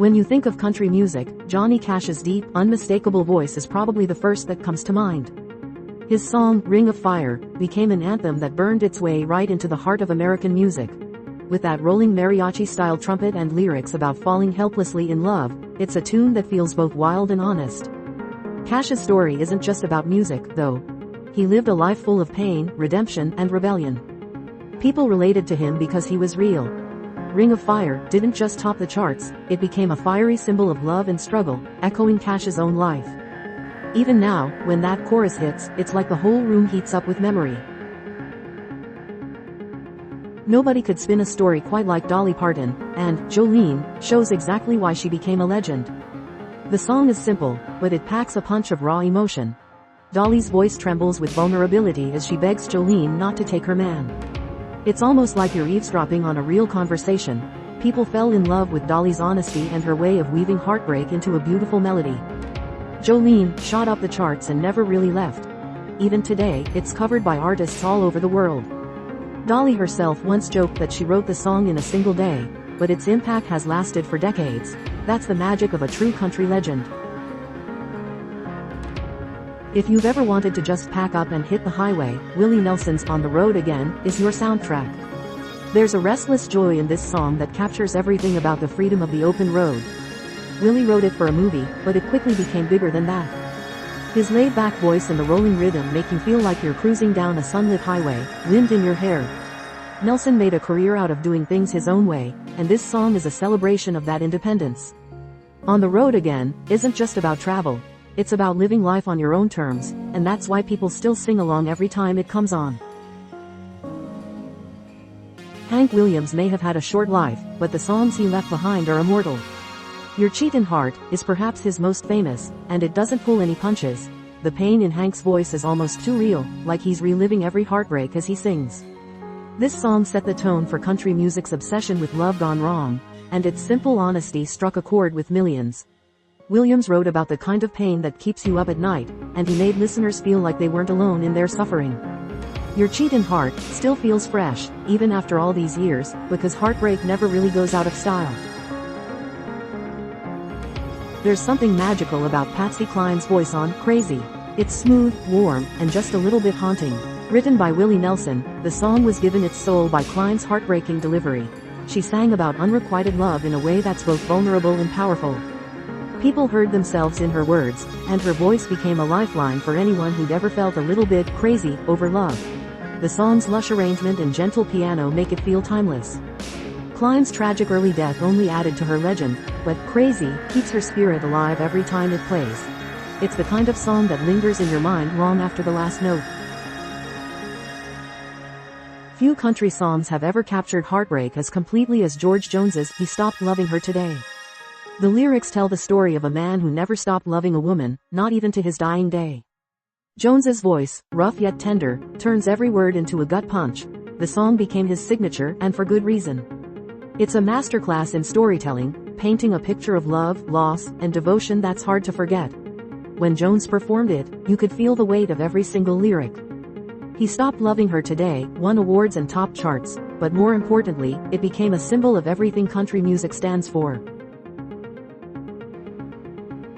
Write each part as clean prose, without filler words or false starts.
When you think of country music, Johnny Cash's deep, unmistakable voice is probably the first that comes to mind. His song, Ring of Fire, became an anthem that burned its way right into the heart of American music. With that rolling mariachi-style trumpet and lyrics about falling helplessly in love, it's a tune that feels both wild and honest. Cash's story isn't just about music, though. He lived a life full of pain, redemption, and rebellion. People related to him because he was real. Ring of Fire didn't just top the charts, it became a fiery symbol of love and struggle, echoing Cash's own life. Even now, when that chorus hits, it's like the whole room heats up with memory. Nobody could spin a story quite like Dolly Parton, and Jolene shows exactly why she became a legend. The song is simple, but it packs a punch of raw emotion. Dolly's voice trembles with vulnerability as she begs Jolene not to take her man. It's almost like you're eavesdropping on a real conversation. People fell in love with Dolly's honesty and her way of weaving heartbreak into a beautiful melody. Jolene shot up the charts and never really left. Even today, it's covered by artists all over the world. Dolly herself once joked that she wrote the song in a single day, but its impact has lasted for decades. That's the magic of a true country legend. If you've ever wanted to just pack up and hit the highway, Willie Nelson's On the Road Again is your soundtrack. There's a restless joy in this song that captures everything about the freedom of the open road. Willie wrote it for a movie, but it quickly became bigger than that. His laid-back voice and the rolling rhythm make you feel like you're cruising down a sunlit highway, wind in your hair. Nelson made a career out of doing things his own way, and this song is a celebration of that independence. On the Road Again isn't just about travel. It's about living life on your own terms, and that's why people still sing along every time it comes on. Hank Williams may have had a short life, but the songs he left behind are immortal. Your Cheatin' Heart is perhaps his most famous, and it doesn't pull any punches. The pain in Hank's voice is almost too real, like he's reliving every heartbreak as he sings. This song set the tone for country music's obsession with love gone wrong, and its simple honesty struck a chord with millions. Williams wrote about the kind of pain that keeps you up at night, and he made listeners feel like they weren't alone in their suffering. Your Cheatin' Heart still feels fresh, even after all these years, because heartbreak never really goes out of style. There's something magical about Patsy Cline's voice on Crazy. It's smooth, warm, and just a little bit haunting. Written by Willie Nelson, the song was given its soul by Cline's heartbreaking delivery. She sang about unrequited love in a way that's both vulnerable and powerful. People heard themselves in her words, and her voice became a lifeline for anyone who'd ever felt a little bit crazy over love. The song's lush arrangement and gentle piano make it feel timeless. Cline's tragic early death only added to her legend, but Crazy keeps her spirit alive every time it plays. It's the kind of song that lingers in your mind long after the last note. Few country songs have ever captured heartbreak as completely as George Jones's He Stopped Loving Her Today. The lyrics tell the story of a man who never stopped loving a woman, not even to his dying day. Jones's voice, rough yet tender, turns every word into a gut punch. The song became his signature, and for good reason. It's a masterclass in storytelling, painting a picture of love, loss, and devotion that's hard to forget. When Jones performed it, you could feel the weight of every single lyric. He Stopped Loving Her Today won awards and topped charts, but more importantly, it became a symbol of everything country music stands for.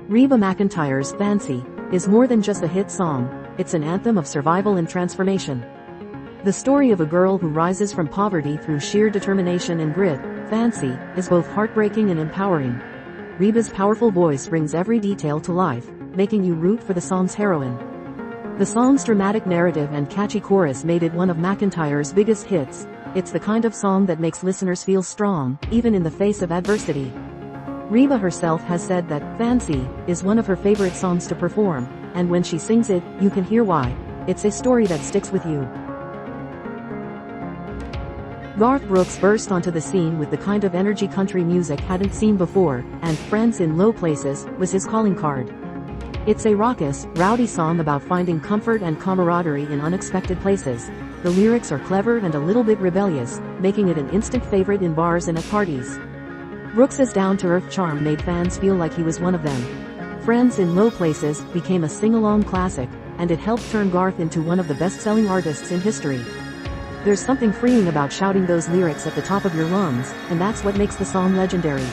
Reba McEntire's Fancy is more than just a hit song, it's an anthem of survival and transformation. The story of a girl who rises from poverty through sheer determination and grit, Fancy, is both heartbreaking and empowering. Reba's powerful voice brings every detail to life, making you root for the song's heroine. The song's dramatic narrative and catchy chorus made it one of McEntire's biggest hits. It's the kind of song that makes listeners feel strong, even in the face of adversity. Reba herself has said that Fancy is one of her favorite songs to perform, and when she sings it, you can hear why. It's a story that sticks with you. Garth Brooks burst onto the scene with the kind of energy country music hadn't seen before, and Friends in Low Places was his calling card. It's a raucous, rowdy song about finding comfort and camaraderie in unexpected places. The lyrics are clever and a little bit rebellious, making it an instant favorite in bars and at parties. Brooks's down-to-earth charm made fans feel like he was one of them. Friends in Low Places became a sing-along classic, and it helped turn Garth into one of the best-selling artists in history. There's something freeing about shouting those lyrics at the top of your lungs, and that's what makes the song legendary.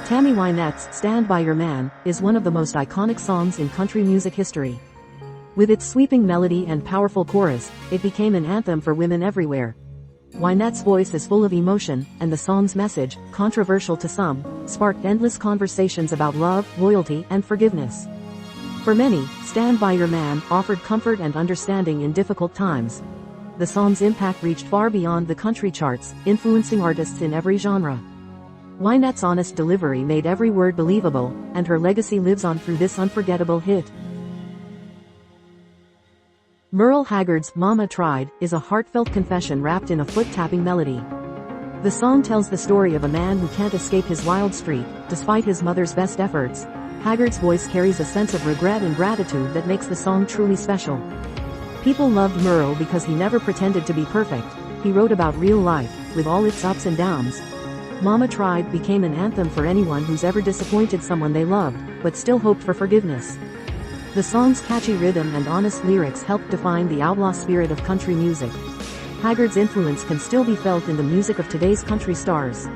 Tammy Wynette's Stand By Your Man is one of the most iconic songs in country music history. With its sweeping melody and powerful chorus, it became an anthem for women everywhere. Wynette's voice is full of emotion, and the song's message, controversial to some, sparked endless conversations about love, loyalty, and forgiveness. For many, Stand By Your Man offered comfort and understanding in difficult times. The song's impact reached far beyond the country charts, influencing artists in every genre. Wynette's honest delivery made every word believable, and her legacy lives on through this unforgettable hit. Merle Haggard's Mama Tried is a heartfelt confession wrapped in a foot-tapping melody. The song tells the story of a man who can't escape his wild streak, despite his mother's best efforts. Haggard's voice carries a sense of regret and gratitude that makes the song truly special. People loved Merle because he never pretended to be perfect. He wrote about real life, with all its ups and downs. Mama Tried became an anthem for anyone who's ever disappointed someone they loved, but still hoped for forgiveness. The song's catchy rhythm and honest lyrics helped define the outlaw spirit of country music. Haggard's influence can still be felt in the music of today's country stars.